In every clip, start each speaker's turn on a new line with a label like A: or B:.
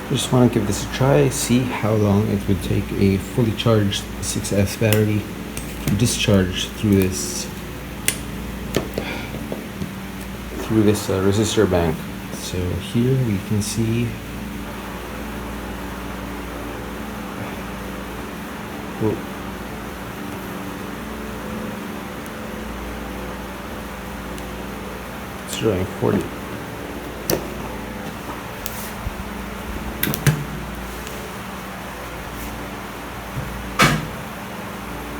A: Just want to give this a try, see how long it would take a fully charged 6S battery to discharge through this resistor bank. So here we can see it's showing 40.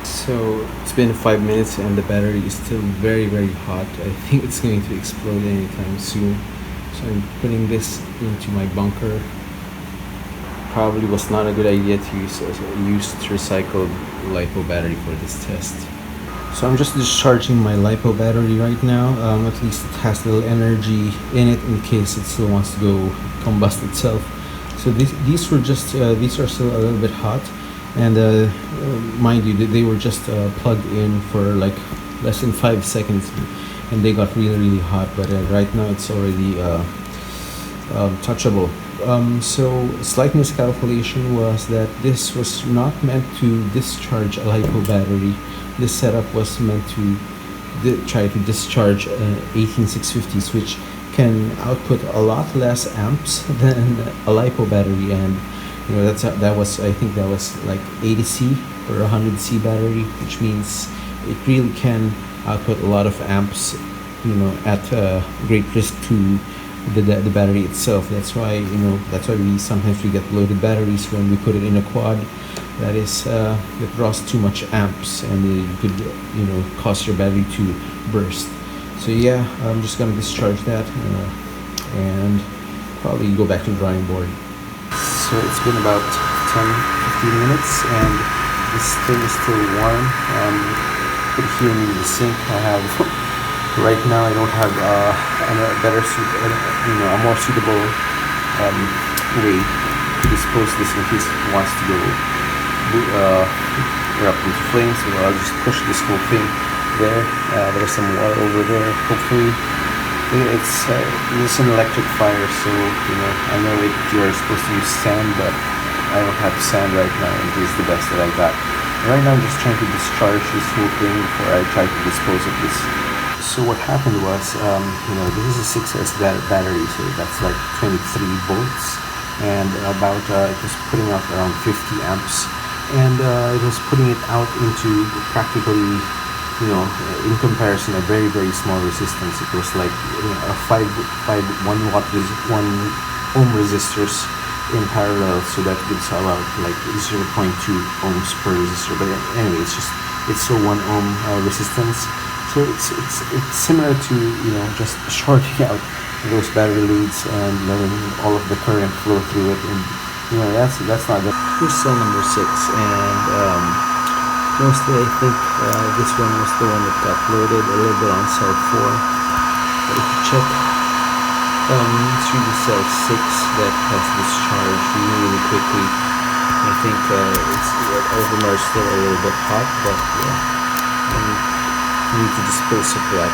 A: So it's been 5 minutes and the battery is still very hot. I think it's going to explode anytime soon. So I'm putting this into my bunker. Probably was not a good idea to use recycled LiPo battery for this test. So I'm just discharging my LiPo battery right now. At least it has a little energy in it in case it still wants to go combust itself. So these are still a little bit hot. And mind you, they were just plugged in for like less than 5 seconds and they got really hot, but right now it's already touchable. So slight miscalculation was that this was not meant to discharge a LiPo battery. This setup was meant to try to discharge an 18650s, which can output a lot less amps than a LiPo battery, and you know, I think that was like 80C or 100C battery, which means it really can output a lot of amps, you know, at great risk to the battery itself. That's why we sometimes get loaded batteries when we put it in a quad that draws too much amps, and it could cause your battery to burst. So yeah, I'm just gonna discharge that and probably go back to the drawing board. So it's been about 10-15 minutes and this thing is still warm. Put it here near the sink. Right now I don't have a more suitable way to dispose this in case it wants to go erupt into flames. So I'll just push this whole thing there. There's some water over there. Hopefully it's an electric fire, so I know you're supposed to use sand, but I don't have sand right now, and this is the best that I got. Right now I'm just trying to discharge this whole thing before I try to dispose of this. So what happened was, this is a 6S battery, so that's like 23 volts, and about it was putting out around 50 amps, and it was putting it out into practically, in comparison, a very small resistance. It was like a 1 ohm resistors in parallel, so that gives about like 0.2 ohms per resistor. But anyway, it's a 1 ohm resistance. So it's similar to just shorting out those battery leads and letting all of the current flow through it, and that's not good. Here's cell number 6, and mostly I think this one was the one that got loaded, a little bit on cell 4. But if you check, it's really cell 6 that has discharged really quickly. I think all of them are still a little bit hot, but yeah. I need to dispose of that.